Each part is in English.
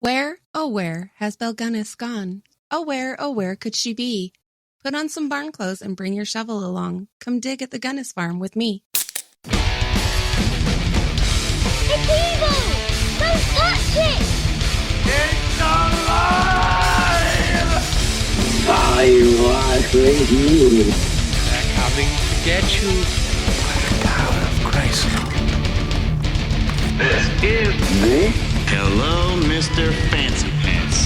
Where, oh where, has Belle Gunness gone? Oh where could she be? Put on some barn clothes and bring your shovel along. Come dig at the Gunness farm with me. It's evil! Don't touch it! It's alive! I was with you. They're coming to get you. Power of Christ. This is Me? Hello, Mr. Fancy Pants.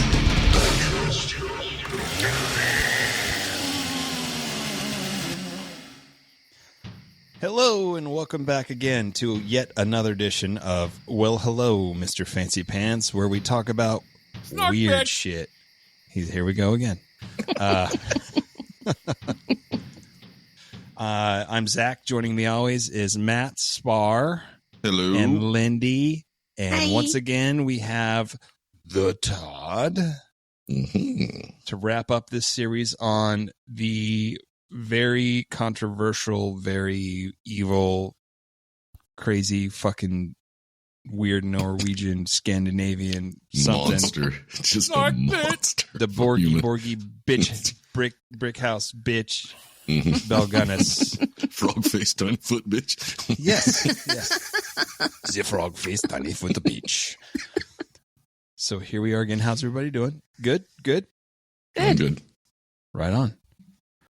Hello, and welcome back again to yet another edition of Well, Hello, Mr. Fancy Pants, where we talk about weird shit. Here we go again. I'm Zach. Joining me always is Matt Spar. Hello. And Lindy. And Hi. once again, we have the Todd to wrap up this series on the very controversial, very evil, crazy, fucking weird Norwegian, Scandinavian something. Monster. Just a monster. The Borgy bitch, brick house bitch, Belle Gunness. Frog face, tiny foot bitch. Yes. The frog face, tiny foot the beach. So here we are again. How's everybody doing? Good? I'm good. Right on.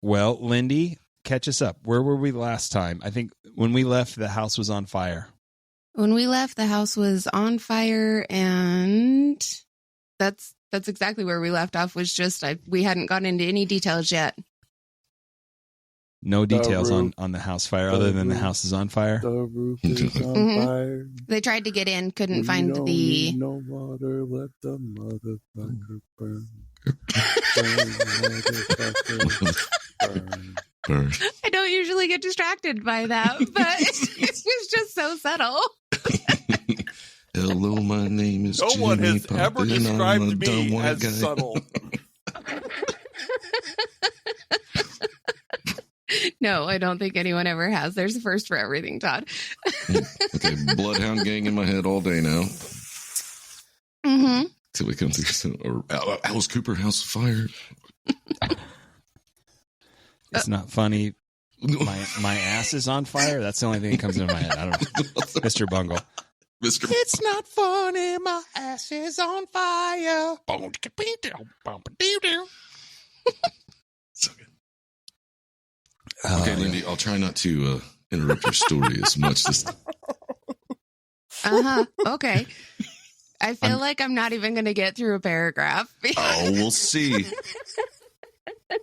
Well, Lindy, catch us up. Where were we last time? I think when we left, the house was on fire. When we left, the house was on fire, and that's exactly where we left off. Was just we hadn't gotten into any details yet. No details on the house fire other than the house is on fire. The roof is on Mhm. fire. They tried to get in, couldn't We find don't the. need no water, let the motherfucker burn. Burn, motherfucker, burn. Burn. I don't usually get distracted by that, but it was just so subtle. Hello, my name is No one Jimmy has ever Poppin', I'm a described dumb me white as guy. subtle. No, I don't think anyone ever has. There's a first for everything, Todd. Okay, Bloodhound gang in my head all day now. Mm-hmm. Till we come through. Or Alice Cooper, House of Fire. It's not funny. My ass is on fire. That's the only thing that comes into my head. I don't know. Mr. Bungle. Mr. It's not funny. My ass is on fire. So good. Okay, Lindy, I'll try not to interrupt your story as much this time. Okay. I feel like I'm not even going to get through a paragraph. Oh, we'll see.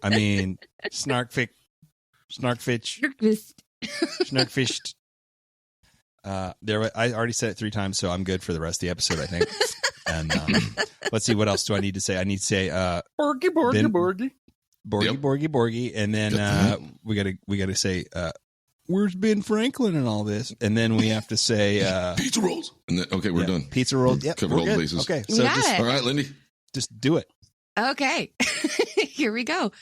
I mean, snarkfished. There, I already said it 3 times, so I'm good for the rest of the episode, I think. And let's see, what else do I need to say? I need to say Borgy. Borgy, and then we gotta say where's Ben Franklin and all this, and then we have to say Pizza rolls. And then, okay, we're done. Pizza rolls. Yep, Covered we're all the good. bases. Okay, You so got it. All right, Lindy. just do it. Okay. Here we go.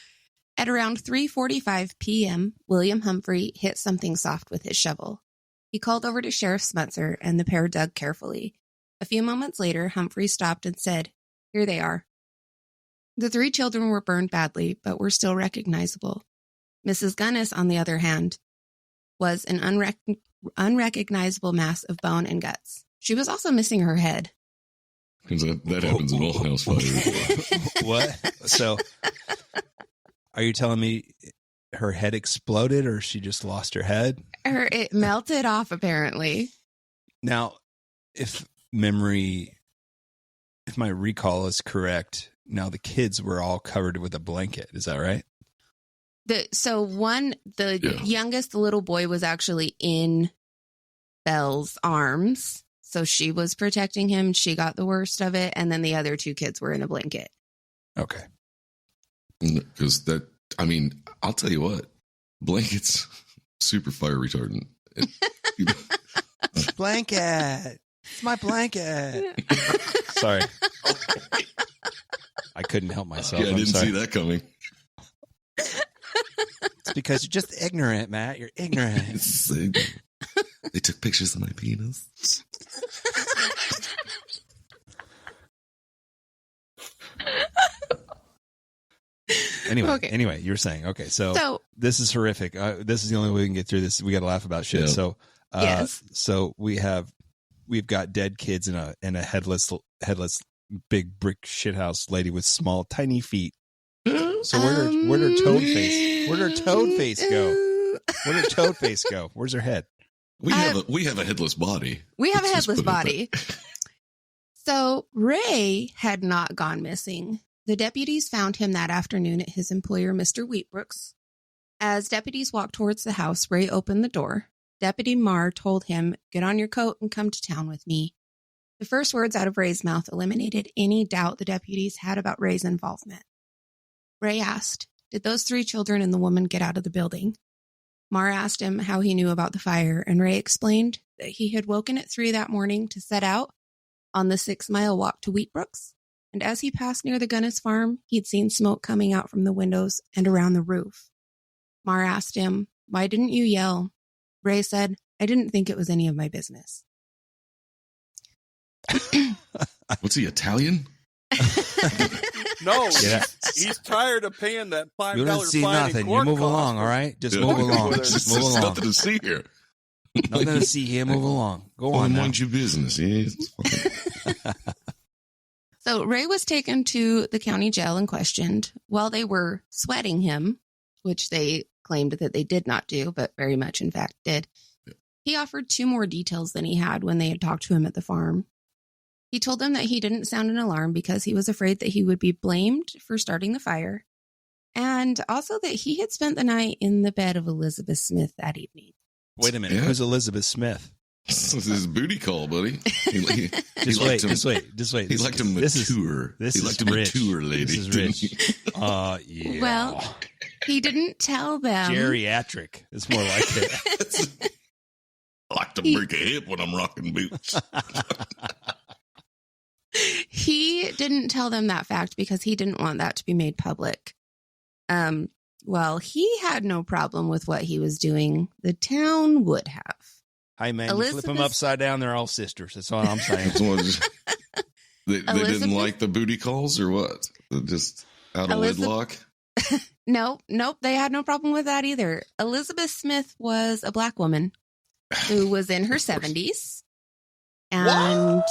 At around 3:45 p.m., William Humphrey hit something soft with his shovel. He called over to Sheriff Smutzer, and the pair dug carefully. A few moments later, Humphrey stopped and said, "Here they are." The 3 children were burned badly, but were still recognizable. Mrs. Gunness, on the other hand, was an unrecognizable mass of bone and guts. She was also missing her head. Because that happens in all house fires. What? So, are you telling me her head exploded, or she just lost her head? It melted off, apparently. Now, if my recall is correct, now the kids were all covered with a blanket. Is that right? The youngest, the little boy, was actually in Belle's arms. So she was protecting him. She got the worst of it. And then the other 2 kids were in a blanket. Okay. Because I'll tell you what, blankets, super fire retardant. Blanket. It's my blanket. Sorry. I couldn't help myself. Yeah, I didn't see that coming. It's because you're just ignorant, Matt. You're ignorant. They took pictures of my penis. Anyway, you were saying, okay, so this is horrific. This is the only way we can get through this. We got to laugh about shit. Yeah. So, yes. So we've got dead kids in a headless big brick shithouse lady with small tiny feet. So where'd her toad face? Where'd her toad face go? Where'd her toad face go? Where's her head? We have a headless body. We have a headless body. So Ray had not gone missing. The deputies found him that afternoon at his employer, Mr. Wheatbrook's. As deputies walked towards the house, Ray opened the door. Deputy Marr told him, "Get on your coat and come to town with me." The first words out of Ray's mouth eliminated any doubt the deputies had about Ray's involvement. Ray asked, "Did those 3 children and the woman get out of the building?" Marr asked him how he knew about the fire, and Ray explained that he had woken at 3 that morning to set out on the 6-mile walk to Wheatbrook's, and as he passed near the Gunness farm, he'd seen smoke coming out from the windows and around the roof. Marr asked him, "Why didn't you yell?" Ray said, "I didn't think it was any of my business." What's he, Italian? No, he's tired of paying that $5 You don't see fine. nothing. You move along, all right? Just move along. Just move along. Nothing to see here. Nothing to see here. Move along. Go on. Mind your business. Yeah. So Ray was taken to the county jail and questioned. While they were sweating him, which they claimed that they did not do, but very much in fact did, he offered 2 more details than he had when they had talked to him at the farm. He told them that he didn't sound an alarm because he was afraid that he would be blamed for starting the fire, and also that he had spent the night in the bed of Elizabeth Smith that evening. Wait a minute. Who's Elizabeth Smith? This is his booty call, buddy. Just wait. He liked him mature. This he is liked a rich. mature lady. This is rich. Yeah. Well, he didn't tell them. Geriatric is more like it. I like to break a hip when I'm rocking boots. He didn't tell them that fact because he didn't want that to be made public. Well, he had no problem with what he was doing. The town would have. Hey, man, you flip them upside down, they're all sisters. That's all I'm saying. They didn't like the booty calls or what? Just out of wedlock? Nope. They had no problem with that either. Elizabeth Smith was a Black woman who was in her 70s. And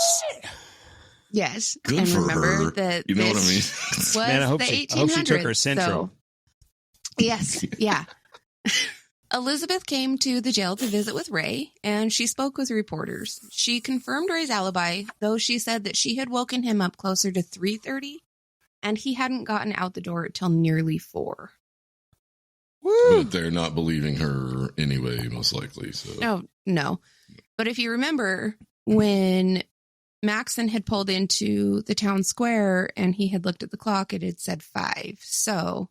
yes. Good and for remember her. That you know what I mean? Was Man, I hope the she 1800s, took her Centrum. So, yes. Yeah. Elizabeth came to the jail to visit with Ray, and she spoke with reporters. She confirmed Ray's alibi, though she said that she had woken him up closer to 3:30, and he hadn't gotten out the door till nearly 4. But they're not believing her anyway, most likely. So No. But if you remember, when Maxon had pulled into the town square and he had looked at the clock, it had said 5. So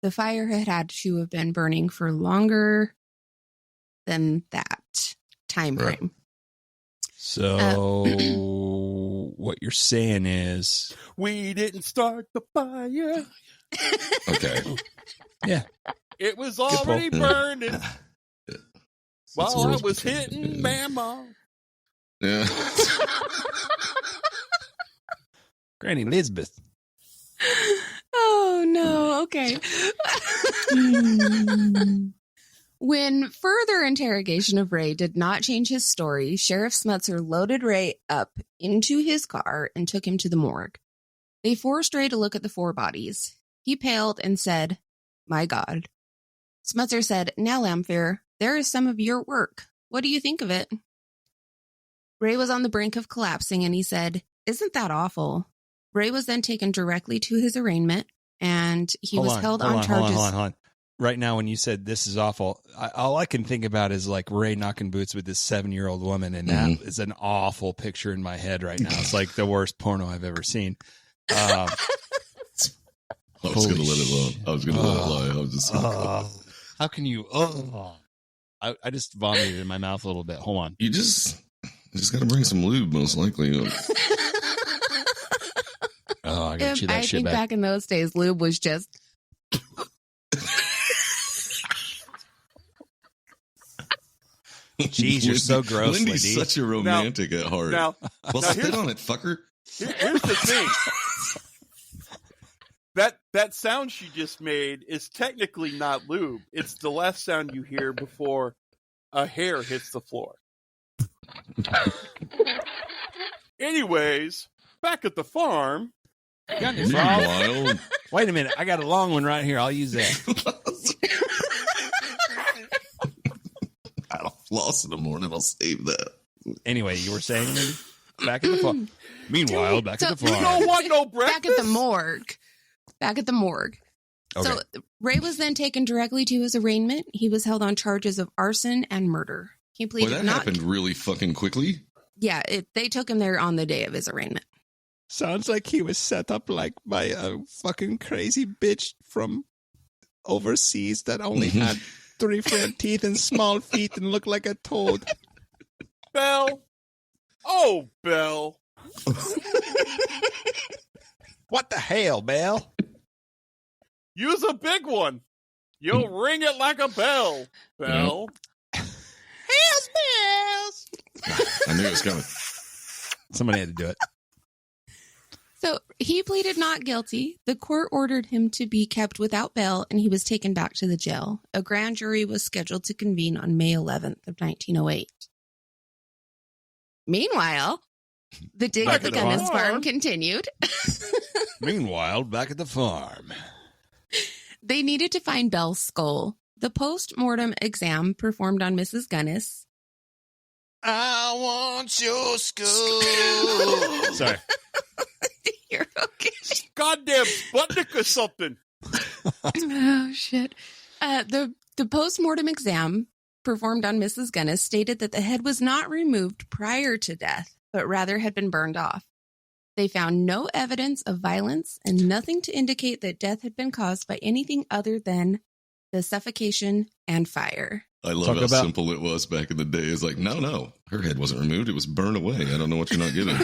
the fire had to have been burning for longer than that time frame. So what you're saying is we didn't start the fire. okay. Yeah. It was already burning while I was hitting Mama. Yeah. Granny Elizabeth. Oh, no. Okay. When further interrogation of Ray did not change his story, Sheriff Smutzer loaded Ray up into his car and took him to the morgue. They forced Ray to look at the 4 bodies. He paled and said, "My God." Smutzer said, "Now, Lamphere, there is some of your work. What do you think of it?" Ray was on the brink of collapsing, and he said, "Isn't that awful?" Ray was then taken directly to his arraignment, and he was held on charges. Hold on. Right now, when you said this is awful, all I can think about is like Ray knocking boots with this 7-year-old woman, and that is an awful picture in my head right now. It's like the worst porno I've ever seen. I was going to let it lie. I was just how can you? I just vomited in my mouth a little bit. Hold on. You just got to bring some lube, most likely. I got you that shit think back in those days, lube was just. Jeez, you're so gross, Lindy's Lindy. such a romantic at heart. Now spit on it, fucker. Here's the thing. That sound she just made is technically not lube. It's the last sound you hear before a hair hits the floor. Anyways, back at the farm. Meanwhile, wait a minute. I got a long one right here. I'll use that. I'll floss in the morning. I'll save that. Anyway, you were saying back at the farm. Meanwhile, back at the farm. You don't want no breakfast? Back at the morgue. Okay. So Ray was then taken directly to his arraignment. He was held on charges of arson and murder. He pleaded Boy, that not. happened really fucking quickly. Yeah, they took him there on the day of his arraignment. Sounds like he was set up like by a fucking crazy bitch from overseas that only had 3 front teeth and small feet and looked like a toad. Belle. Oh, Belle. What the hell, Belle? Use a big one. You'll ring it like a bell, Belle. Bells. I knew it was coming. Somebody had to do it. So he pleaded not guilty. The court ordered him to be kept without bail, and he was taken back to the jail. A grand jury was scheduled to convene on May 11th of 1908. Meanwhile, the dig at the Gunness farm continued. Meanwhile, back at the farm. They needed to find Belle's skull. The post-mortem exam performed on Mrs. Gunness. I want your skull. Sorry. You're okay. Goddamn Sputnik or something. Oh, shit. The post-mortem exam performed on Mrs. Gunness stated that the head was not removed prior to death, but rather had been burned off. They found no evidence of violence and nothing to indicate that death had been caused by anything other than the suffocation and fire. I love how simple it was back in the day. It's like, no, her head wasn't removed. It was burned away. I don't know what you're not getting.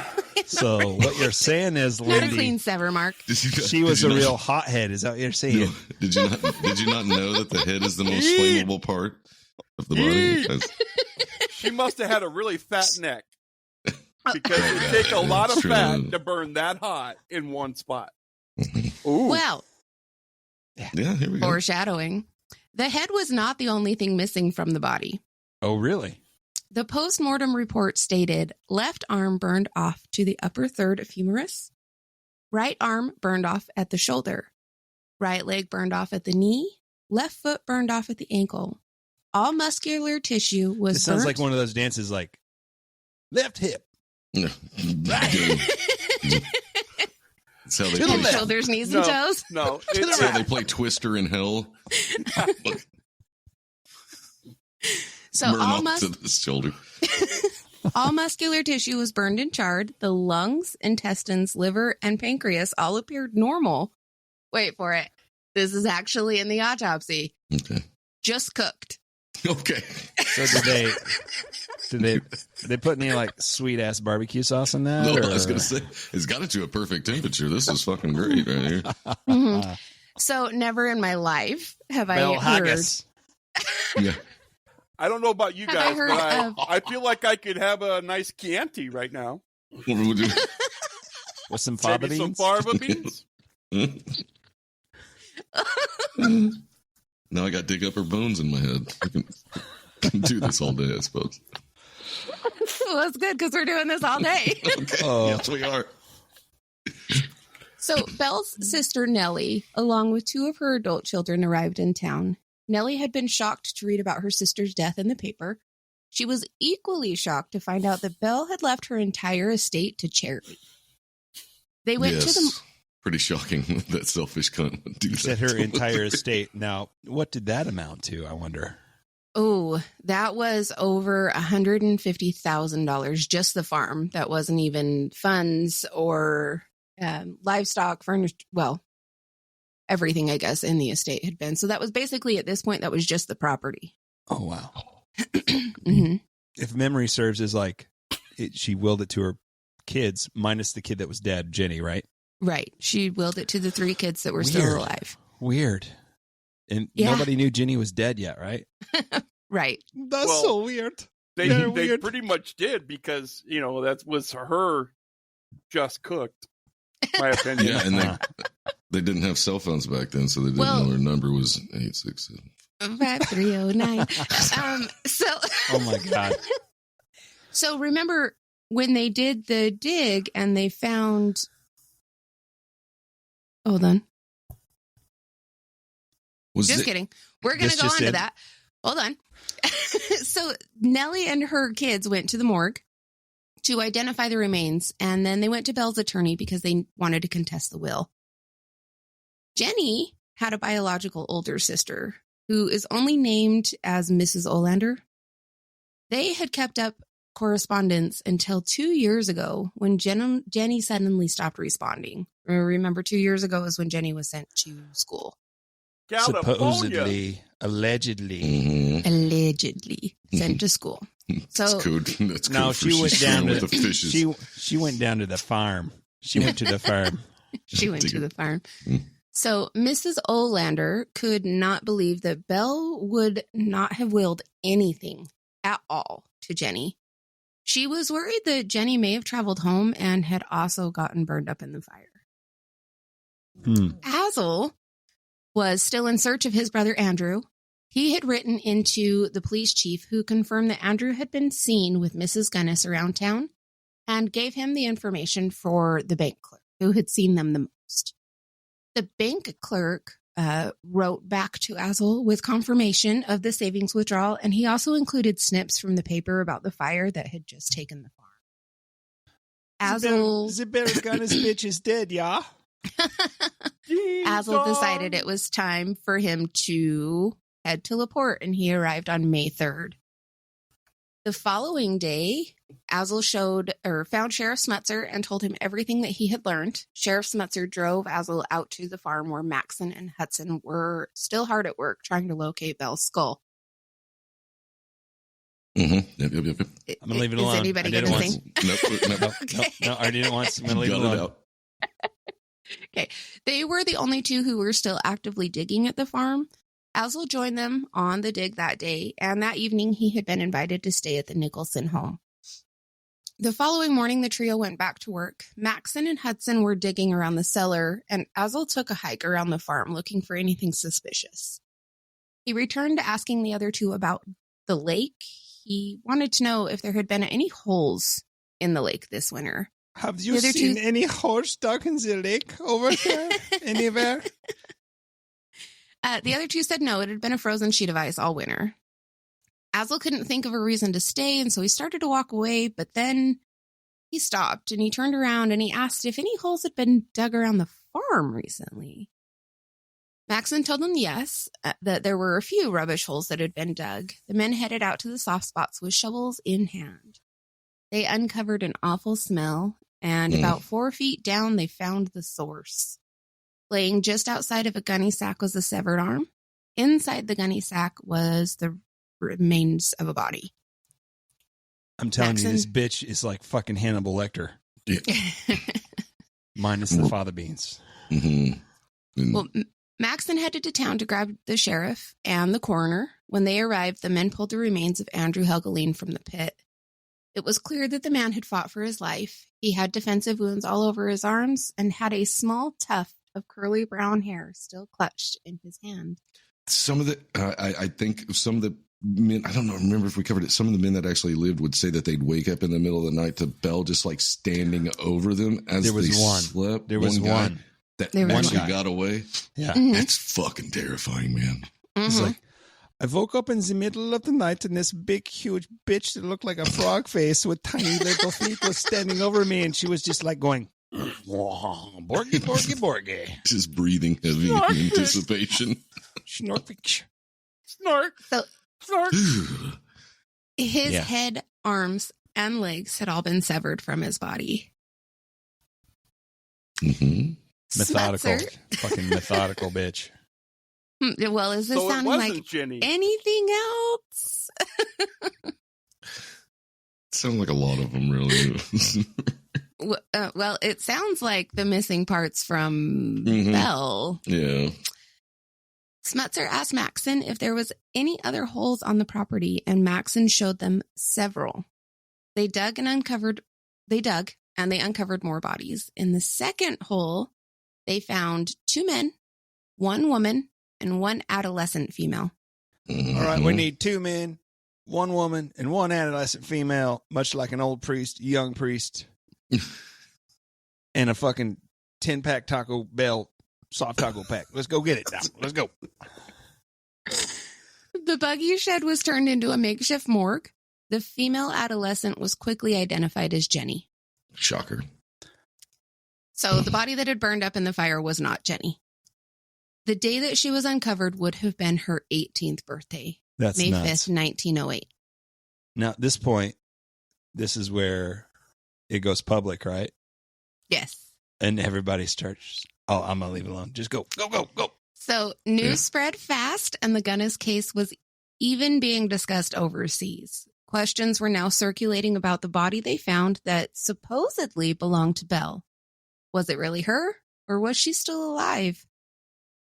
So what you're saying is, Not a Lindy, clean sever, Mark. she was a real hothead. Is that what you're saying? No, did you not know that the head is the most flammable part of the body? She must have had a really fat neck. Because it would take a lot of fat to burn that hot in one spot. Ooh. Well, yeah, here we go. Foreshadowing. The head was not the only thing missing from the body. Oh, really? The post-mortem report stated left arm burned off to the upper third of humerus, right arm burned off at the shoulder, right leg burned off at the knee, left foot burned off at the ankle. All muscular tissue was It sounds burnt. like one of those dances like left hip. Right. That's how they Head, play. shoulders, knees, and toes. No, That's how they play Twister in hell. So Burn off to the shoulder. all muscular tissue was burned and charred. The lungs, intestines, liver, and pancreas all appeared normal. Wait for it. This is actually in the autopsy. Okay. Just cooked. Okay. So did they put any like sweet ass barbecue sauce in that? No, or? I was gonna say it's got it to a perfect temperature. This is fucking great right here. Mm-hmm. So never in my life have I heard. Haggis. Yeah. I don't know about you Have I guys, heard but of- I feel like I could have a nice Chianti right now. What would we do? With some fava Maybe some beans. fava beans. Now I got dig up her bones in my head. I can do this all day, I suppose. Well, that's good because we're doing this all day. Okay. Oh. Yes, we are. So Belle's sister Nellie, along with 2 of her adult children, arrived in town. Nellie had been shocked to read about her sister's death in the paper. She was equally shocked to find out that Belle had left her entire estate to charity. They went to the... Pretty shocking that selfish cunt would do that. Said her entire estate. Now, what did that amount to, I wonder? Oh, that was over $150,000, just the farm. That wasn't even funds or livestock, furniture. Well, everything, I guess, in the estate had been. So that was basically, at this point, that was just the property. Oh, wow. Mm-hmm. If memory serves, is like she willed it to her kids, minus the kid that was dead, Jenny, right? Right. She willed it to the 3 kids that were still alive. Weird. And nobody knew Jenny was dead yet, right? Right. That's so weird. They pretty much did because, that was her just cooked, my opinion. Yeah, and They didn't have cell phones back then, so they didn't know their number was 867. 5309. Oh my God. So remember when they did the dig and they found. Hold on. Just kidding. We're going to go on to that. Hold on. So Nellie and her kids went to the morgue to identify the remains, and then they went to Belle's attorney because they wanted to contest the will. Jenny had a biological older sister who is only named as Mrs. Olander. They had kept up correspondence until 2 years ago when Jenny suddenly stopped responding. Remember, 2 years ago is when Jenny was sent to school. Supposedly, allegedly sent to school. So that's code. That's no, code for she went down to with the fishes. She went down to the farm. She went to the farm. She went to the farm. So Mrs. Olander could not believe that Belle would not have willed anything at all to Jenny. She was worried that Jenny may have traveled home and had also gotten burned up in the fire. Azel was still in search of his brother Andrew. He had written into the police chief, who confirmed that Andrew had been seen with Mrs. Gunness around town and gave him the information for the bank clerk who had seen them the most. The bank clerk wrote back to Azel with confirmation of the savings withdrawal, and he also included snips from the paper about the fire that had just taken the farm. Azel... The Belle Gunness bitch is dead, yeah? Azel decided it was time for him to head to LaPorte, and he arrived on May 3rd. The following day, Azel found Sheriff Smutzer and told him everything that he had learned. Sheriff Smutzer drove Azel out to the farm where Maxon and Hudson were still hard at work trying to locate Belle's skull. Mm-hmm. Yep. I'm going to leave it alone. Is anybody going to sing? Nope. No, I didn't want to. I'm going to leave it alone. Okay. They were the only two who were still actively digging at the farm. Azel joined them on the dig that day, and that evening he had been invited to stay at the Nicholson home. The following morning, the trio went back to work. Maxon and Hudson were digging around the cellar, and Azel took a hike around the farm looking for anything suspicious. He returned asking the other two about the lake. He wanted to know if there had been any holes in the lake this winter. Have you seen any holes stuck in the lake over there? Anywhere? The other two said no, it had been a frozen sheet of ice all winter. Azel couldn't think of a reason to stay, and so he started to walk away, but then he stopped and he turned around and he asked if any holes had been dug around the farm recently. Maxon told them yes, that there were a few rubbish holes that had been dug. The men headed out to the soft spots with shovels in hand. They uncovered an awful smell, and about 4 feet down, they found the source. Laying just outside of a gunny sack was a severed arm. Inside the gunny sack was the remains of a body. I'm telling you, this bitch is like fucking Hannibal Lecter. Yeah. Minus the fava beans. Mm-hmm. Well, Maxon headed to town to grab the sheriff and the coroner. When they arrived, the men pulled the remains of Andrew Helgeline from the pit. It was clear that the man had fought for his life. He had defensive wounds all over his arms and had a small tuft of curly brown hair still clutched in his hand. Some of the, I think some of the men, I don't know, remember if we covered it, some of the men that actually lived would say that they'd wake up in the middle of the night to Belle just like standing over them as they slept. There was one that actually got away. Yeah. Mm-hmm. That's fucking terrifying, man. It's like, I woke up in the middle of the night and this big, huge bitch that looked like a frog face with tiny little feet was standing over me, and she was just like going, borgy, borgy, borgy. Just breathing heavy in anticipation. Snork. So, Snort. his head, arms, and legs had all been severed from his body. Mm-hmm. Methodical. Smutzer. Fucking methodical bitch. Well, is this So it sounding wasn't like Jenny. anything else? Sound like a lot of them, really. Well, it sounds like the missing parts from Belle. Yeah. Smutzer asked Maxon if there was any other holes on the property, and Maxon showed them several. They dug and they uncovered more bodies. In the second hole, they found 2 men, 1 woman, and 1 adolescent female. All right, we need 2 men, 1 woman, and 1 adolescent female, much like an old priest, young priest, and a fucking 10-pack Taco Bell soft taco pack. Let's go get it now. Let's go. The buggy shed was turned into a makeshift morgue. The female adolescent was quickly identified as Jenny. Shocker. So the body that had burned up in the fire was not Jenny. The day that she was uncovered would have been her 18th birthday. That's May nuts. 5th, 1908. Now, at this point, this is where it goes public, right? Yes. And everybody starts, oh, I'm going to leave it alone. Just go, go, go, go. So news spread fast, and the Gunness case was even being discussed overseas. Questions were now circulating about the body they found that supposedly belonged to Belle. Was it really her, or was she still alive?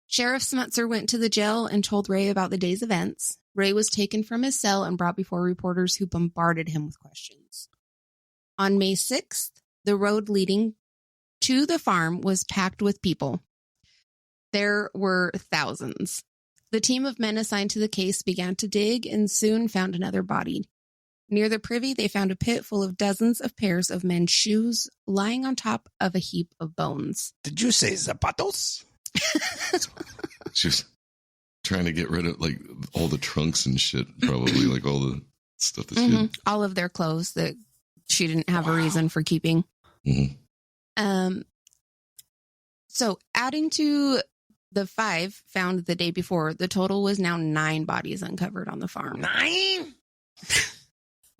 Sheriff Smutzer went to the jail and told Ray about the day's events. Ray was taken from his cell and brought before reporters who bombarded him with questions. On May 6th, the road leading to the farm was packed with people. There were thousands. The team of men assigned to the case began to dig and soon found another body. Near the privy, they found a pit full of dozens of pairs of men's shoes lying on top of a heap of bones. Did you say zapatos? Just trying to get rid of like all the trunks and shit, probably like all the stuff that she had. All of their clothes that she didn't have a reason for keeping. So adding to the 5 found the day before, the total was now 9 bodies uncovered on the farm. 9?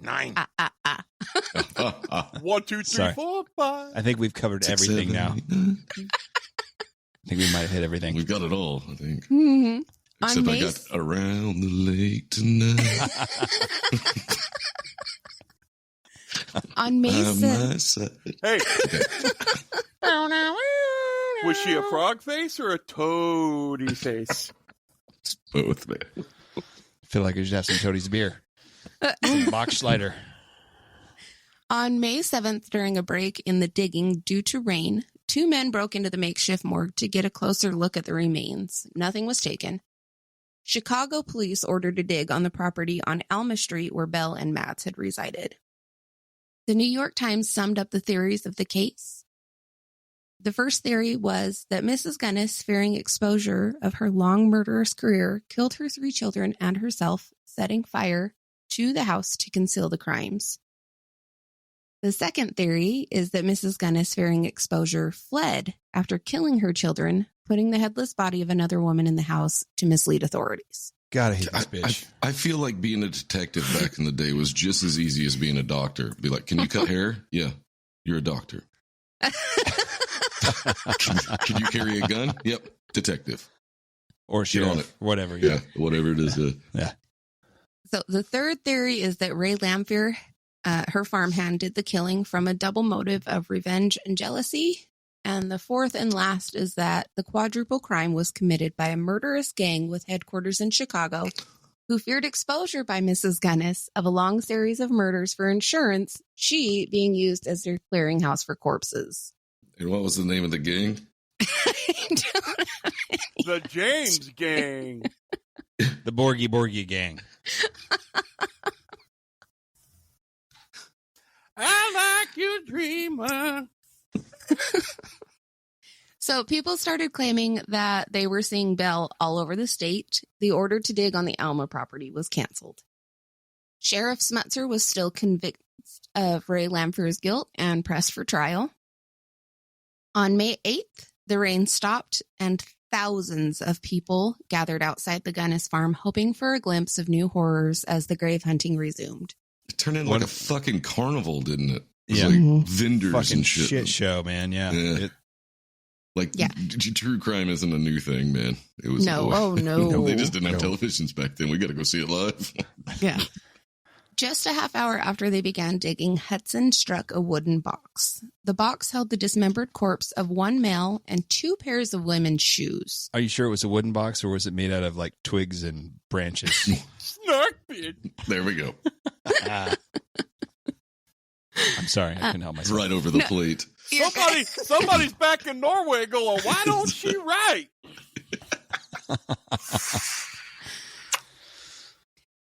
9. 1, 2, 3, Sorry. 4, 5. I think we've covered 6, everything 7, now. 8, 9. I think we might have hit everything. We've got it all, I think. Mm-hmm. Except I got around the lake tonight. On May 7th. Hey. Was she a frog face or a toady face? It's both, man. I feel like I should have some Toadie's beer. Some Bach Schleider. On May 7th, during a break in the digging due to rain, 2 men broke into the makeshift morgue to get a closer look at the remains. Nothing was taken. Chicago police ordered a dig on the property on Alma Street where Belle and Matz had resided. The New York Times summed up the theories of the case. The first theory was that Mrs. Gunness, fearing exposure of her long murderous career, killed her 3 children and herself, setting fire to the house to conceal the crimes. The second theory is that Mrs. Gunness, fearing exposure, fled after killing her children, putting the headless body of another woman in the house to mislead authorities. God, I hate this bitch. I feel like being a detective back in the day was just as easy as being a doctor. Be like, can you cut hair? Yeah, you're a doctor. Can you carry a gun? Yep, detective. Or sheriff, whatever. Yeah, whatever it is. Yeah. So the third theory is that Ray Lamphere, her farmhand, did the killing from a double motive of revenge and jealousy. And the fourth and last is that the quadruple crime was committed by a murderous gang with headquarters in Chicago who feared exposure by Mrs. Gunness of a long series of murders for insurance, she being used as their clearinghouse for corpses. And what was the name of the gang? The James Gang. The Borgie Gang. I like you, dreamer. So people started claiming that they were seeing Belle all over the state. The order to dig on the Alma property was canceled. Sheriff Smutzer was still convinced of Ray Lamphere's guilt and pressed for trial. On May 8th, the rain stopped and thousands of people gathered outside the Gunness farm hoping for a glimpse of new horrors as the grave hunting resumed. It turned into like a fucking carnival, didn't it? It was Yeah. like vendors Fucking and shit. show, man. Yeah. True crime isn't a new thing, man. It was No. They just didn't have televisions back then. We got to go see it live. Yeah. Just a half hour after they began digging, Hudson struck a wooden box. The box held the dismembered corpse of 1 male and 2 pairs of women's shoes. Are you sure it was a wooden box or was it made out of like twigs and branches? Snark bitch. There we go. I'm sorry. I couldn't help myself. Right over the plate. Somebody's back in Norway going, why don't she write?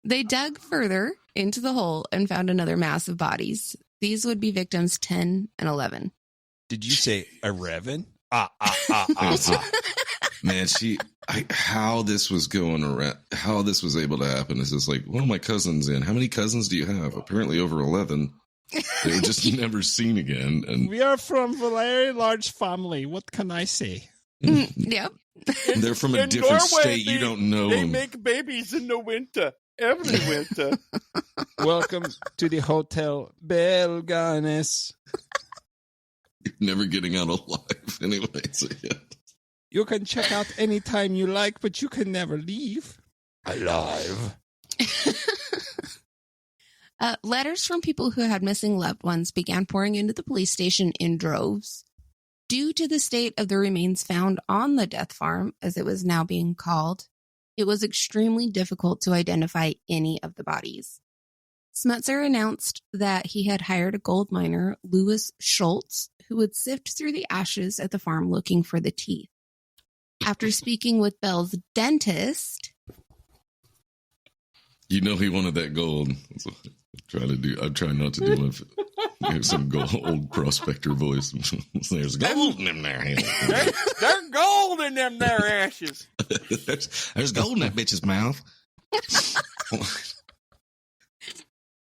They dug further into the hole and found another mass of bodies. These would be victims 10 and 11. Did you say 11? Man, how this was going around, how this was able to happen is just like, one of my cousins in. How many cousins do you have? Apparently over 11. They were just never seen again. And we are from a very large family. What can I say? Yep. They're from a different Norway, state. You don't know They them. make babies in the winter. Every winter. Welcome to the Hotel Belle Gunness. You're never getting out alive anyway. So yeah. You can check out anytime you like, but you can never leave alive. Letters from people who had missing loved ones began pouring into the police station in droves. Due to the state of the remains found on the death farm, as it was now being called, it was extremely difficult to identify any of the bodies. Smutzer announced that he had hired a gold miner, Louis Schultz, who would sift through the ashes at the farm looking for the teeth. After speaking with Belle's dentist... You know he wanted that gold. I'm trying not to do some old prospector voice. There's gold in them there. There's gold in them there ashes. there's gold in that bitch's mouth.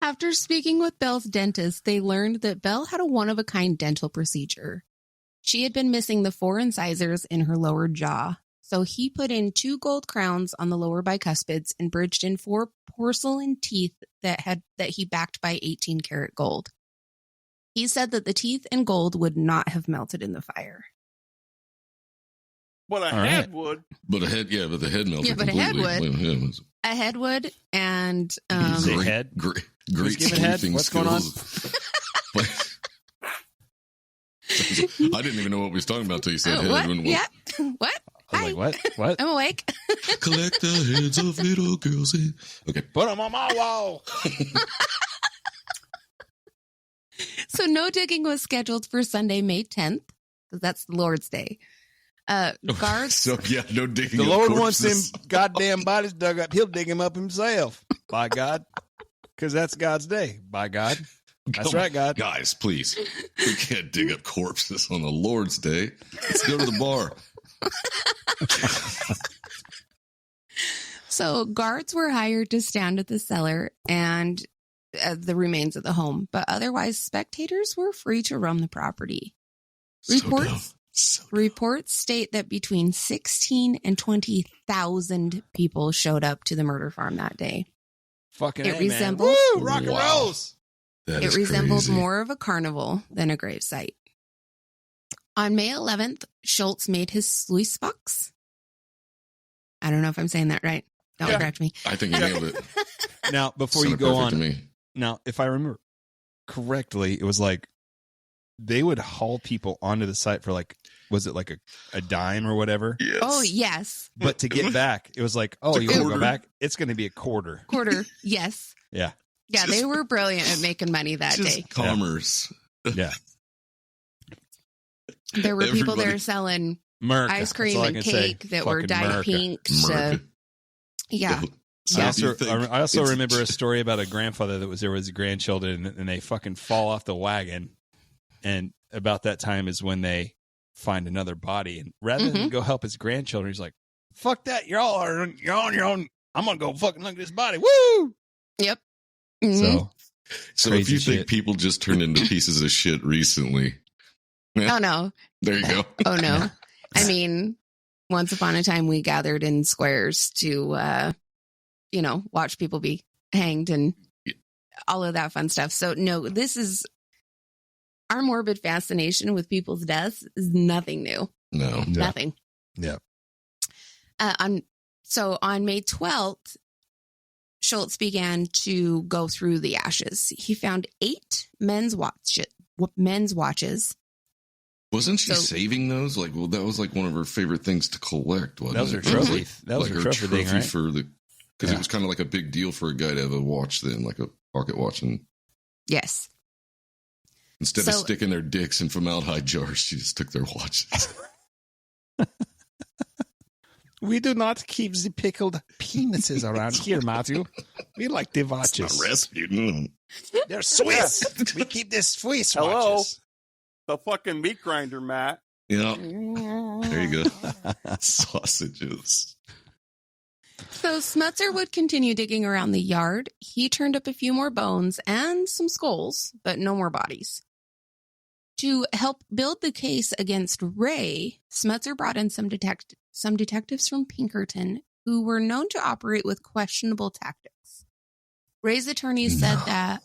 After speaking with Belle's dentist, they learned that Belle had a one-of-a-kind dental procedure. She had been missing the 4 incisors in her lower jaw, so he put in 2 gold crowns on the lower bicuspids and bridged in 4 porcelain teeth that he backed by 18-karat gold. He said that the teeth and gold would not have melted in the fire. But a head would. But the head melted. Yeah, but completely. a head would. Yeah, A head would, and head? Great head? What's going on? I didn't even know what we was talking about till you said head. What? When, Yeah. What? I was like, what? I'm awake. Collect the heads of little girls. Okay. Put them on my wall. So no digging was scheduled for Sunday, May 10th, because that's the Lord's Day. Guards. So yeah, no digging. The Lord wants them goddamn bodies dug up. He'll dig them up himself. By God. Because that's God's day. By God. That's right, God. Guys, please. We can't dig up corpses on the Lord's Day. Let's go to the bar. So guards were hired to stand at the cellar and the remains of the home, but otherwise spectators were free to roam the property. Reports state that between 16 and 20,000 people showed up to the murder farm that day. Fucking it resembled Woo, rock and rolls. It resembled more of a carnival than a gravesite. On May 11th, Schultz made his Sluisbox. I don't know if I'm saying that right. Don't correct me. I think you nailed it. Now, before you go on, now, if I remember correctly, it was like they would haul people onto the site for like, was it like a dime or whatever? Yes. Oh, yes. But to get back, it was like, oh, you want to go back? It's going to be a quarter. Yes. Yeah. Yeah, they were brilliant at making money that day. Commerce. Yeah. There were people there selling ice cream and cake that were dyed pink. Yeah. I also remember a story about a grandfather that was there with his grandchildren, and they fucking fall off the wagon. And about that time is when they find another body. And rather than go help his grandchildren, he's like, fuck that. You're on your own. I'm going to go fucking look at this body. Woo! Yep. So if you think people just turned into pieces of shit recently. Oh, no. There you go. Oh, no. I mean, once upon a time, we gathered in squares to, watch people be hanged and all of that fun stuff. So, no, this is our morbid fascination with people's deaths is nothing new. No. Nothing. Yeah. So on May 12th, Schultz began to go through the ashes. He found 8 men's watches. Wasn't she saving those? Like, well, that was like one of her favorite things to collect. Wasn't that was her trophy. That was like her trophy thing, right? Because it was kind of like a big deal for a guy to have a watch then, like a pocket watch. And yes. Instead of sticking their dicks in formaldehyde jars, she just took their watches. We do not keep the pickled penises around here, Matthew. We like the watches. It's not Rasputin. They're Swiss. We keep this Swiss Hello? watches. The fucking meat grinder, Matt. Yeah. There you go. Sausages. So Smutzer would continue digging around the yard. He turned up a few more bones and some skulls, but no more bodies. To help build the case against Ray, Smutzer brought in some detectives from Pinkerton who were known to operate with questionable tactics. Ray's attorney said that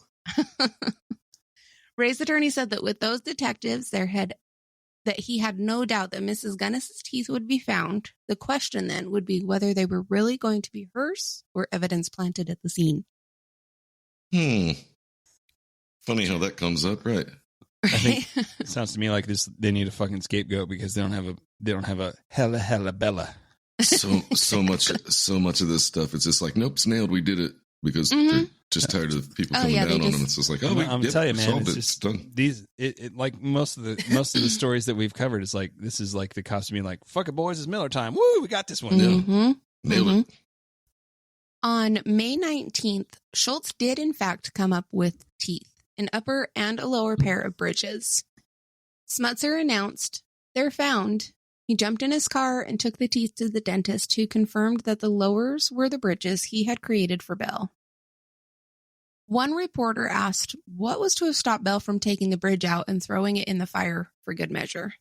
with those detectives, that he had no doubt that Mrs. Gunness's teeth would be found. The question then would be whether they were really going to be hers or evidence planted at the scene. Funny how that comes up, right? I think it sounds to me like this. They need a fucking scapegoat because they don't have a hella Bella. So much of this stuff. It's just like, nope, it's nailed. We did it because they're just tired of people coming down on them. It's just like, I'm telling you, man, it's it's done. Like most of the stories that we've covered. It's like this is like the cops being like, "Fuck it, boys, it's Miller time. Woo, we got this one." Nailed it. On May 19th, Schultz did in fact come up with teeth. An upper and a lower pair of bridges. Smutzer announced, "They're found." He jumped in his car and took the teeth to the dentist, who confirmed that the lowers were the bridges he had created for Belle. One reporter asked what was to have stopped Belle from taking the bridge out and throwing it in the fire for good measure.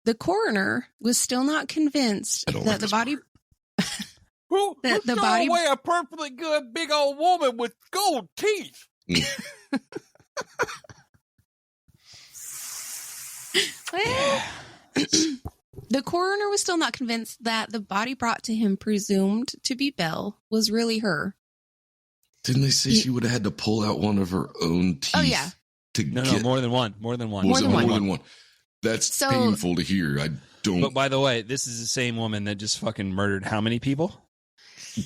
The coroner was still not convinced that the body... Who the threw body away a perfectly good big old woman with gold teeth? The coroner was still not convinced that the body brought to him, presumed to be Belle, was really her. Didn't they say she would have had to pull out one of her own teeth? Oh, yeah. No, more than one. More than one. More than one. That's painful to hear. I don't. But by the way, this is the same woman that just fucking murdered how many people?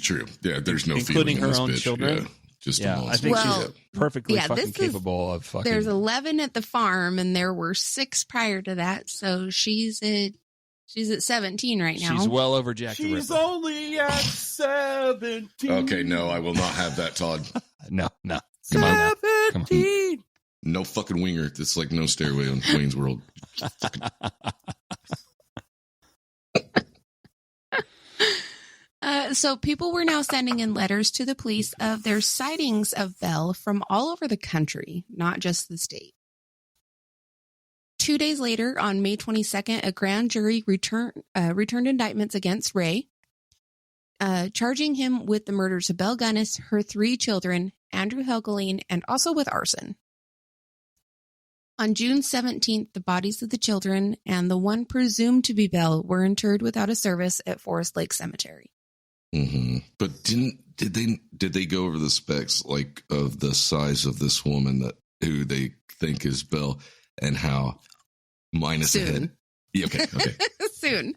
True. Yeah, there's no including feeling her own bitch. children. Yeah, just yeah, I think she's perfectly fucking capable of fucking. There's 11 at the farm, and there were 6 prior to that. So she's at 17 right now. She's well over Jack the Ripper. She's only at 17. Okay, no, I will not have that, Todd. No. Come on. No fucking winger. It's like no stairway on Wayne's World. So people were now sending in letters to the police of their sightings of Belle from all over the country, not just the state. 2 days later, on May 22nd, a grand jury returned indictments against Ray, charging him with the murders of Belle Gunness, her 3 children, Andrew Helgeline, and also with arson. On June 17th, the bodies of the children and the one presumed to be Belle were interred without a service at Forest Lake Cemetery. Mm-hmm. But did they go over the specs, like of the size of this woman who they think is Belle, and how minus a head? Yeah, okay. Soon.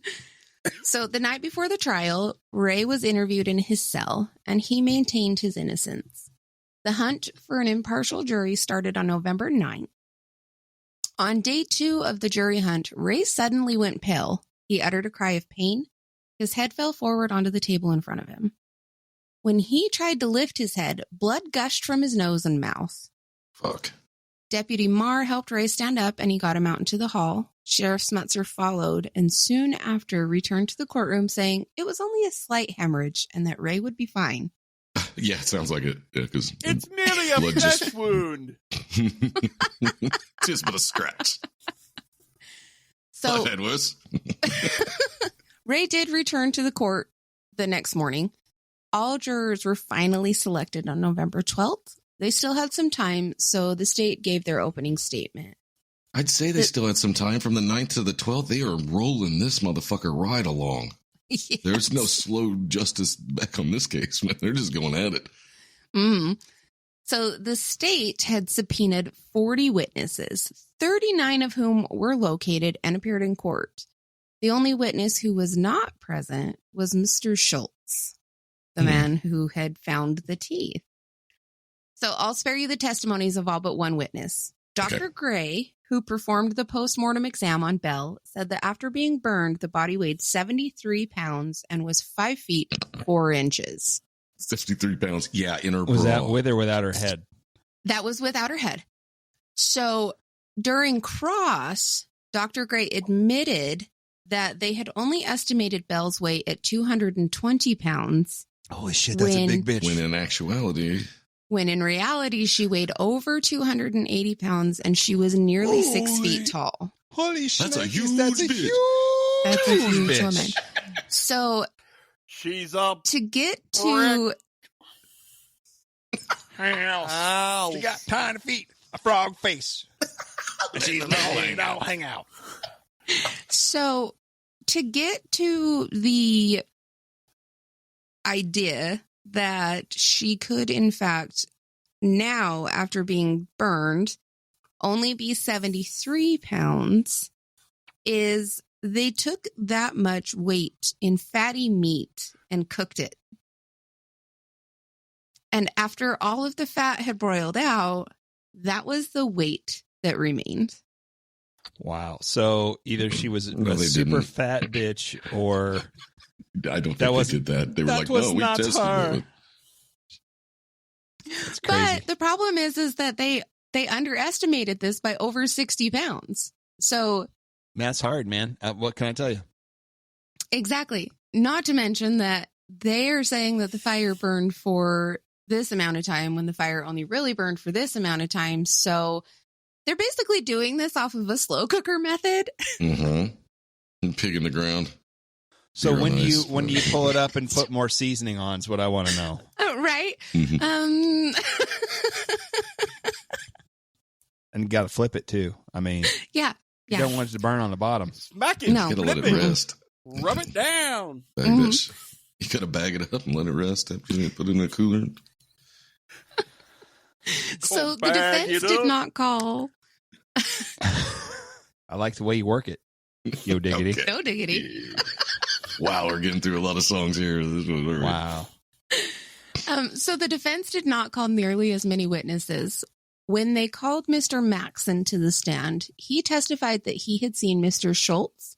So the night before the trial, Ray was interviewed in his cell, and he maintained his innocence. The hunt for an impartial jury started on November 9th. On day 2 of the jury hunt, Ray suddenly went pale. He uttered a cry of pain. His head fell forward onto the table in front of him. When he tried to lift his head, blood gushed from his nose and mouth. Fuck. Deputy Marr helped Ray stand up, and he got him out into the hall. Sheriff Smutzer followed, and soon after returned to the courtroom saying it was only a slight hemorrhage and that Ray would be fine. Yeah, it sounds like it. Yeah, because it's merely a flesh wound. Just but a scratch. So that was. Ray did return to the court the next morning. All jurors were finally selected on November 12th. They still had some time, so the state gave their opening statement. I'd say they still had some time. From the 9th to the 12th, they are rolling this motherfucker right along. Yes. There's no slow justice back on this case, man. They're just going at it. Mm-hmm. So the state had subpoenaed 40 witnesses, 39 of whom were located and appeared in court. The only witness who was not present was Mr. Schultz, the man who had found the teeth. So I'll spare you the testimonies of all but one witness. Dr. Gray, who performed the postmortem exam on Belle, said that after being burned, the body weighed 73 pounds and was 5 feet 4 inches. 53 pounds. Yeah, in her Was bra. that with or without her head? That was without her head. So during cross, Dr. Gray admitted that they had only estimated Belle's weight at 220 pounds. Holy shit, that's a big bitch. When in actuality... When in reality, she weighed over 280 pounds and she was nearly 6 feet tall. Holy shit. That's a huge That's a huge woman. So she's up to get to... Ow. She got tiny feet, a frog face. And she's all hang out. So to get to the idea that she could, in fact, now, after being burned, only be 73 pounds, is they took that much weight in fatty meat and cooked it. And after all of the fat had broiled out, that was the weight that remained. Wow. So either she was a super fat bitch or... I don't think they did that. They were like, no, we tested it. It's crazy. But the problem is that they underestimated this by over 60 pounds. So that's hard, man. What can I tell you? Exactly. Not to mention that they are saying that the fire burned for this amount of time when the fire only really burned for this amount of time. So they're basically doing this off of a slow cooker method. Mm-hmm. Pig in the ground. So when you pull it up and put more seasoning on is what I want to know. Right? Mm-hmm. And you got to flip it too. I mean, yeah. You don't want it to burn on the bottom. Smack it. No. You gotta let it rest. Rub it down. You gotta bag it up and let it rest. Put it in a cooler. So the defense did not call. I like the way you work it. Yo diggity. Okay. No diggity. Wow, we're getting through a lot of songs here. Wow. So the defense did not call nearly as many witnesses. When they called Mr. Maxson to the stand, he testified that he had seen Mr. Schultz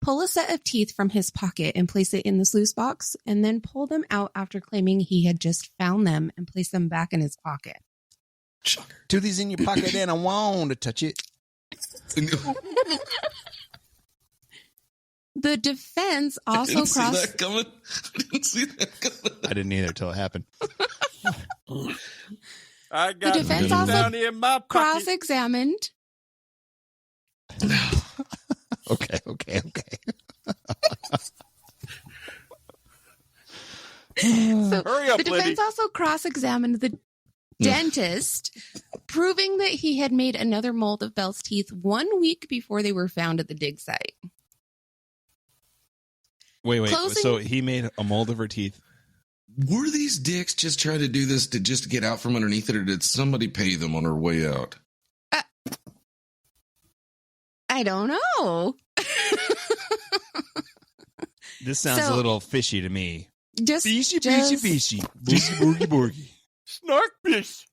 pull a set of teeth from his pocket and place it in the sluice box, and then pull them out after claiming he had just found them and placed them back in his pocket. Do these in your pocket and I want to touch it. The defense also I didn't see that coming. I didn't either until it happened. I got the defense down also in my pocket. cross-examined. Okay. So Hurry up, the defense Liddy. also cross-examined the dentist, proving that he had made another mold of Belle's teeth 1 week before they were found at the dig site. Wait. Closing- So he made a mold of her teeth. Were these dicks just trying to do this to just get out from underneath it, or did somebody pay them on her way out? I don't know. This sounds a little fishy to me. Fishy. Boogie, boogie. Snark fish.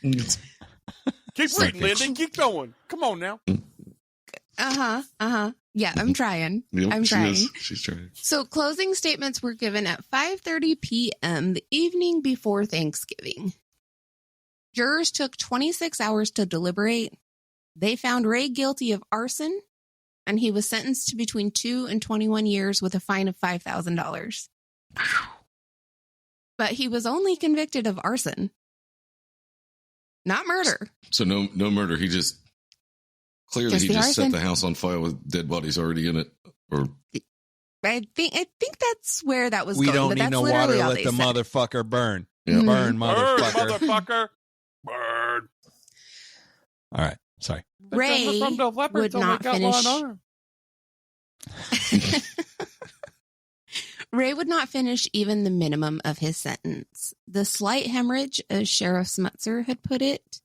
Keep Snark reading, fish. Lindy. Keep going. Come on now. Yeah, I'm trying. Yep, I'm trying. She's trying. So closing statements were given at 5:30 p.m. the evening before Thanksgiving. Jurors took 26 hours to deliberate. They found Ray guilty of arson, and he was sentenced to between 2 and 21 years with a fine of $5,000. But he was only convicted of arson, not murder. So no murder. He just clearly Just he the just set arson. the house on fire with dead bodies already in it. Or I think that's where that was We going. don't but need that's no literally water. all Let they the said. motherfucker burn. Yeah. Burn, Burn, motherfucker. motherfucker. Burn. All right. Sorry. Ray From the leopards would only not got finish. one arm. Ray would not finish even the minimum of his sentence. The slight hemorrhage, as Sheriff Smutzer had put it,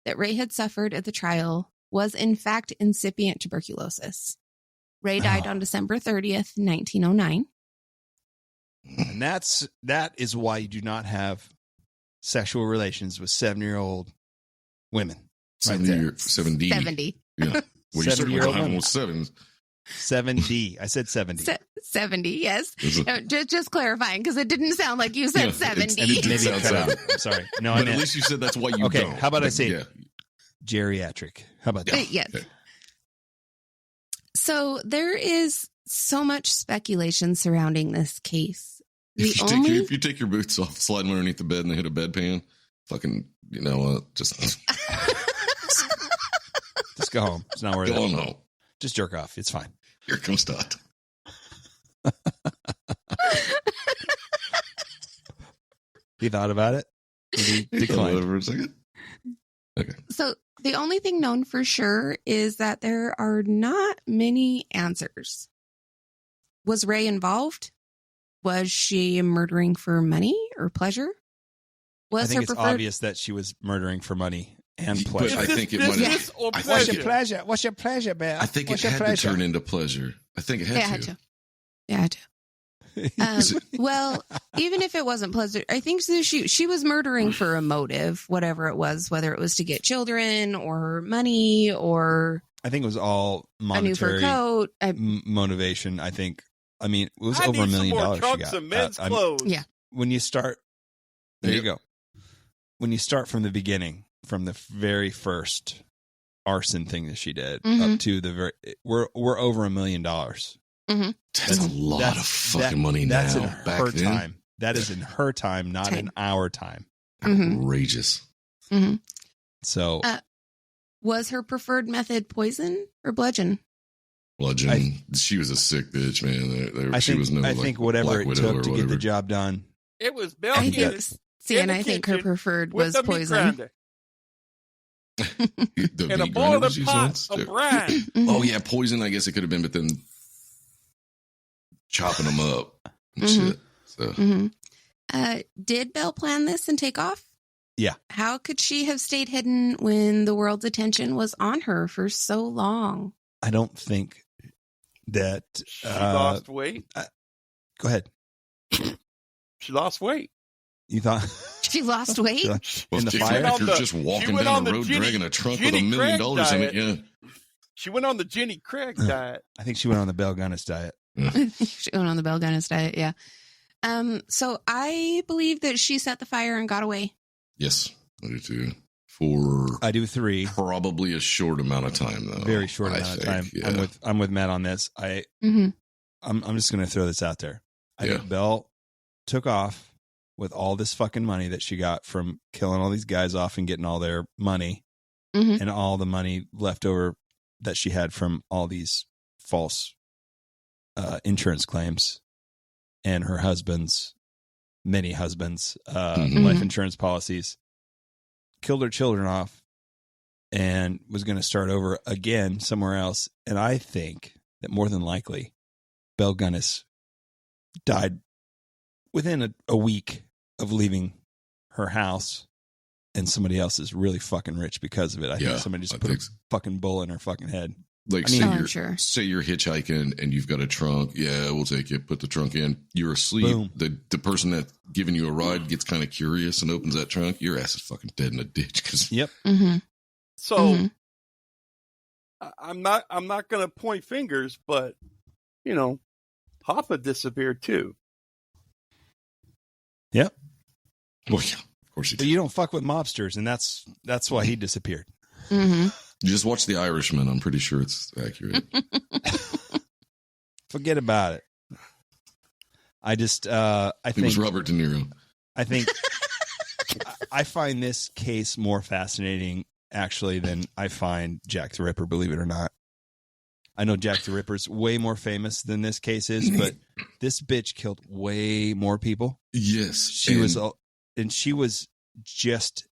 that Ray had suffered at the trial was in fact incipient tuberculosis. Ray died on December 30th, 1909. And that is why you do not have sexual relations with 7-year-old women. Right 70. 70. Yeah. Well, you certainly 70-year-old don't have women. almost 7. 70. I said 70. 70, yes. Is it- Just clarifying, because it didn't sound like you said Yeah, 70. it did Maybe sound it cut out. 70. I'm sorry. No, I But at meant least you said that's why you Okay, don't. how about I But say- yeah. geriatric. How about that? Yes. Okay. So there is so much speculation surrounding this case. If you take your boots off, slide them underneath the bed, and they hit a bedpan, fucking, you know what? Just Just go home. It's not worth go it. on home. Just jerk off. It's fine. Here comes Dot. He thought about it. He declined. For a second. Okay. So the only thing known for sure is that there are not many answers. Was Ray involved? Was she murdering for money or pleasure? I Was think her it's preferred? obvious that she was murdering for money and But pleasure. I think it might business have. or I pleasure? think it- pleasure? What's your pleasure, Bear? I think it had to turn into pleasure. I think it had Yeah, I to. had to. Yeah, I had to. Well, even if it wasn't pleasure, I think that she was murdering for a motive, whatever it was, whether it was to get children or money or I think it was all a new fur monetary coat. motivation. I think. I mean, it was I over need $1 million some more she trunks got. of men's I'm- clothes. Yeah. When you start, there you Yep. go. When you start from the beginning, from the very first arson thing that she did Mhm. up to the very, we're over $1 million. That's a lot That's- of fucking money That's now. in Back her then, time. That is in her time, not in our time. Mhm. outrageous. So Was her preferred method poison or bludgeon? Bludgeon. She was a sick bitch, man. I She think, was no. I like, think whatever Black it Widow took or to get the whatever. job done. It was Belle I think. Gunness See, in and the I think her kitchen preferred with was the meat poison. grinder The and a meat grinder boiling was used pot once. of brine. Mhm. Oh yeah, poison. I guess it could have been, but then chopping them up and Mhm. shit. So Mhm. Did Belle plan this and take off? Yeah. How could she have stayed hidden when the world's attention was on her for so long? I don't think that. She lost weight. Go ahead. She lost weight. You thought She lost weight? well, in the if fire? you're just walking went down on the the road Ginny- dragging a trunk with Ginny $1 million Craig in it, yeah. She went on the Jenny Craig diet. I think she went on the Belle Gunness diet. She went on the Belle Gunness diet, yeah. So I believe that she set the fire and got away. Yes, I do too. For I do 3. probably a short amount of time, though. Very short I amount of think, time. Yeah. I'm with Matt on this. Mm-hmm. I'm just going to throw this out there. I Yeah. think Belle took off with all this fucking money that she got from killing all these guys off and getting all their money, Mhm. and all the money left over that she had from all these false insurance claims, and her husband's many husbands' Mhm. life insurance policies. Killed her children off and was going to start over again somewhere else. And I think that more than likely, Belle Gunness died within a week of leaving her house, and somebody else is really fucking rich because of it. I Yeah, think somebody just I put think a so. fucking bullet in her fucking head. Like, I mean- say, Oh, I'm you're, sure. say you're hitchhiking and you've got a trunk. Yeah, we'll take it. Put the trunk in. You're asleep. Boom. The person that's giving you a ride gets kind of curious and opens that trunk. Your ass is fucking dead in a ditch. Cause Yep. Mm-hmm. So Mhm. I'm not going to point fingers, but you know, Hoffa disappeared too. Yep. well, yeah, of course you But did. you don't fuck with mobsters, and that's why he disappeared. Mm-hmm. You just watch The Irishman. I'm pretty sure it's accurate. Forget about it. I just I It was think Robert De Niro. I think I find this case more fascinating actually than I find Jack the Ripper, believe it or not. I know Jack the Ripper's way more famous than this case is, but this bitch killed way more people. Yes. She was just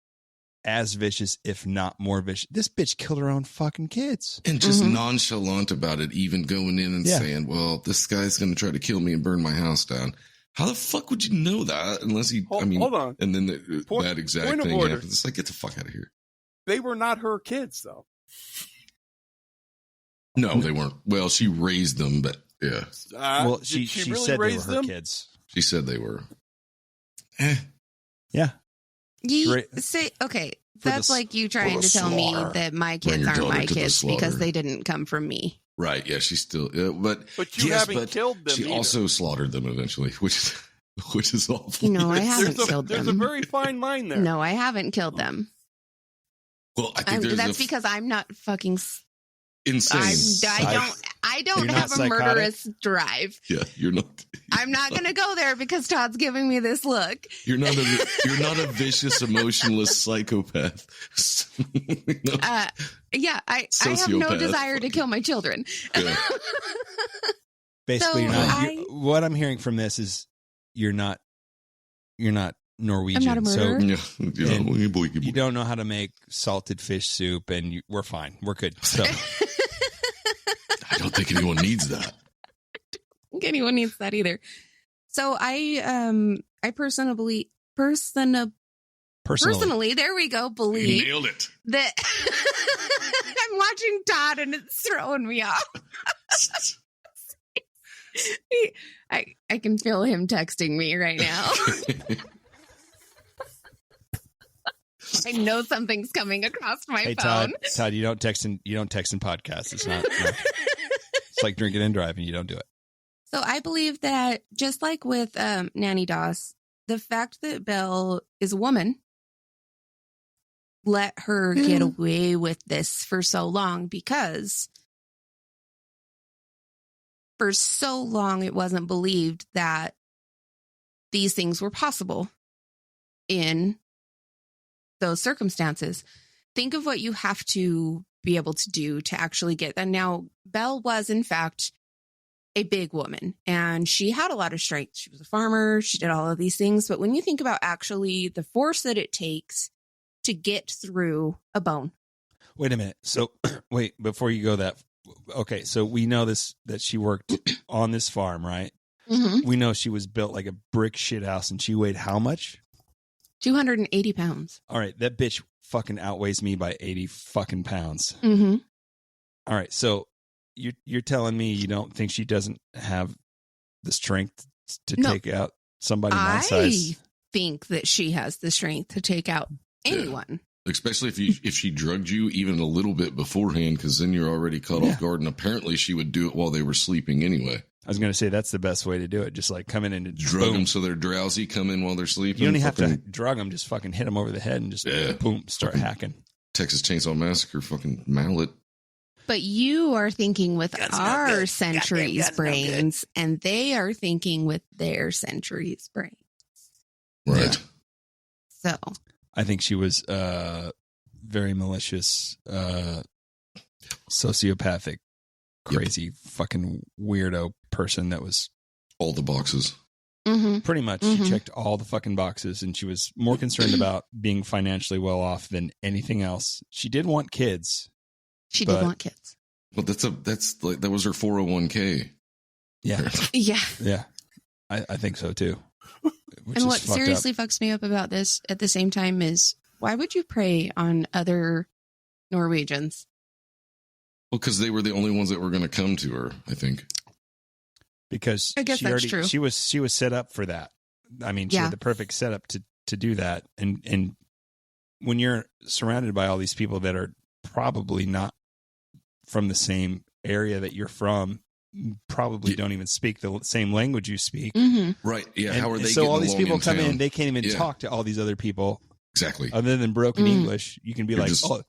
as vicious, if not more vicious. This bitch killed her own fucking kids. And just Mhm. nonchalant about it, even going in and Yeah. saying, well, this guy's going to try to kill me and burn my house down. How the fuck would you know that unless he, Hold on. and then Point- that exact point of thing order. happens. It's like, get the fuck out of here. They were not her kids though. No, they weren't. Well, she raised them, but yeah, Well, Did she really said they were raise her them? kids. she said they were. Yeah. Okay, that's like you trying to tell me that my Bring kids your aren't daughter my to the kids slaughter. because they didn't come from me. Right? Yeah, she's still. But you haven't killed them. She either. also slaughtered them eventually, which is awful. No, I haven't killed them. There's a very fine line there. No, I haven't killed them. Well, I think that's because I'm not fucking insane. I don't You're have not a psychotic? murderous drive. Yeah, you're not. I'm not going to go there because Todd's giving me this look. You're not a vicious, emotionless psychopath. No. Yeah, I have no Sociopath. desire to kill my children. Yeah. Basically, So what I'm hearing from this is you're not Norwegian. I'm not a murderer. You don't know how to make salted fish soup, and we're fine. We're good. So I don't think anyone needs that. I don't think anyone needs that either. So I personally, there we go, believe Nailed it. that I'm watching Todd and it's throwing me off. I can feel him texting me right now. I know something's coming across my phone. Todd, you don't text in podcasts. It's not. No. It's like drinking and driving. You don't do it. So I believe that just like with Nanny Doss, the fact that Belle is a woman let her get away with this for so long because for so long it wasn't believed that these things were possible in those circumstances. Think of what you have to be able to do to actually get that. Now, Belle was, in fact, a big woman, and she had a lot of strength. She was a farmer. She did all of these things. But when you think about actually the force that it takes to get through a bone. Wait a minute. So, wait, before you go that, okay, so we know this, that she worked on this farm, right? Mm-hmm. We know she was built like a brick shit house, and she weighed how much? 280 pounds. All right, that bitch fucking outweighs me by 80 fucking pounds. Mm-hmm. All right, so you're telling me you don't think she doesn't have the strength to take out somebody my size? I think that she has the strength to take out anyone. Yeah. Especially if she drugged you even a little bit beforehand, because then you're already caught off guard. And apparently she would do it while they were sleeping anyway. I was going to say that's the best way to do it. Just like come in and drug them so they're drowsy, come in while they're sleeping. You don't even have to drug them. Just fucking hit them over the head and just boom, start hacking. Texas Chainsaw Massacre, fucking mallet. But you are thinking with our centuries brains, and they are thinking with their centuries brains. Right. So I think she was very malicious, sociopathic, crazy, fucking weirdo person that was all the boxes. Mm-hmm. Pretty much. Mm-hmm. She checked all the fucking boxes, and she was more concerned about being financially well off than anything else. She did want kids. She did want kids. Well, that's like that was her 401k. Yeah. Yeah. Yeah. I think so too. And what seriously fucks me up about this at the same time is, why would you prey on other Norwegians? Well, because they were the only ones that were going to come to her, I think. Because I guess that's true. She was set up for that. I mean, she had the perfect setup to do that. And when you're surrounded by all these people that are probably not from the same area that you're from, probably don't even speak the same language you speak. Mm-hmm. Right. Yeah. How are they? So all these people come town? in, they can't even talk to all these other people. Exactly. Other than broken English, you can be like, just, oh,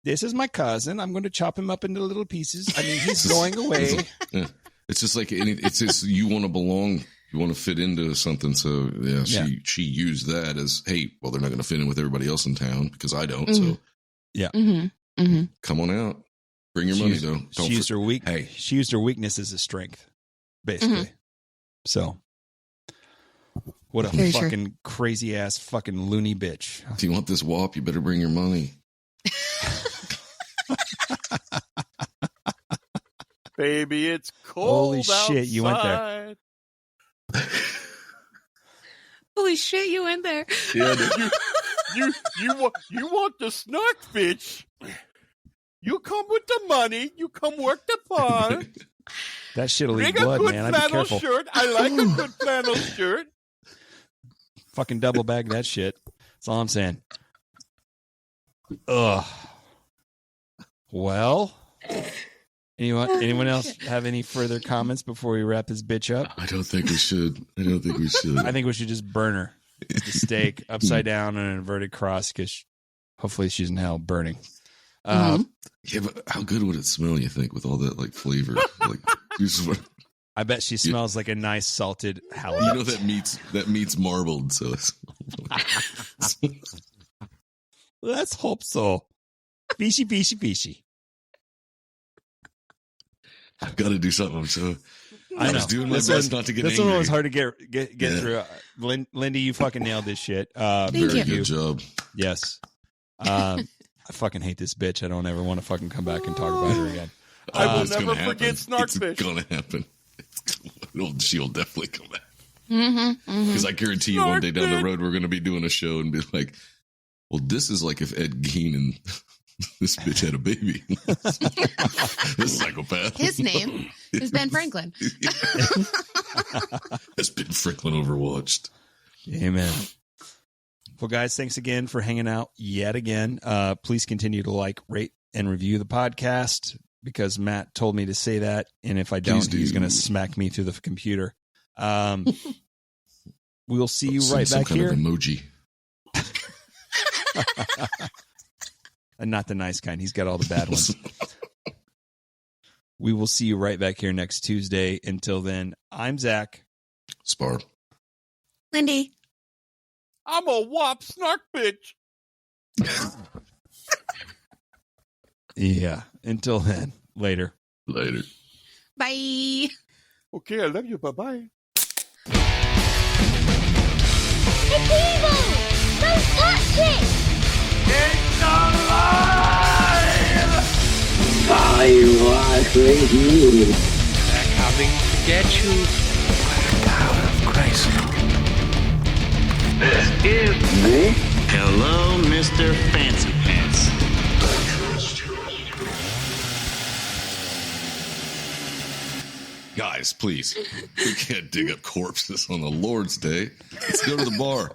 this is my cousin. I'm going to chop him up into little pieces. I mean, he's going away. It's just like it's just you want to belong. You want to fit into something. So she used that as, hey, well, they're not going to fit in with everybody else in town because I don't. Mm-hmm. So Mm-hmm. Come on out. Bring your money though. She used her weakness as a strength, basically. Mm-hmm. So, what a fucking crazy ass fucking loony bitch. If you want this wop, you better bring your money. Baby, it's cold. Holy shit, you went there. Holy shit, you went there. Yeah, you want the snark, bitch. You come with the money. You come work the farm. That shit'll leave Bring blood, a good man. I'd be flannel careful. shirt. I like a good flannel shirt. Fucking double bag that shit. That's all I'm saying. Ugh. Well, anyone else have any further comments before we wrap this bitch up? I don't think we should. I think we should just burn her. The stake upside down on an inverted cross because hopefully she's in hell burning. Yeah, but how good would it smell, you think, with all that like flavor? Like, I bet she smells like a nice salted halibut. You know that meat's marbled, so it's let's hope so. Fishy. I've got to do something. So I was doing my best not to get this angry. one was hard to get through. Lindy, you fucking nailed this shit. Very good job. Yes. I fucking hate this bitch. I don't ever want to fucking come back and talk about her again. I will never forget Snarkfish. It's gonna happen. She'll definitely come back. Because I guarantee you, one day down the road, we're going to be doing a show and be like, "Well, this is like if Ed Gein and this bitch had a baby." This psychopath. His name is Ben Franklin. Has Ben Franklin overwatched? Amen. Well, guys, thanks again for hanging out yet again. Please continue to like, rate, and review the podcast because Matt told me to say that. And if I don't, he's going to smack me through the computer. We'll see you right back here. Kind of emoji. And not the nice kind. He's got all the bad ones. We will see you right back here next Tuesday. Until then, I'm Zach. Spar. Lindy. I'm a whop snark bitch. Yeah. Until then, later. Bye. Okay, I love you. Bye-bye. It's evil! Don't touch it! It's alive! I was with you. They're coming to get you. Out of Christ. This is Hello, Mr. Fancy Pants. Guys, please. We can't dig up corpses on the Lord's Day. Let's go to the bar.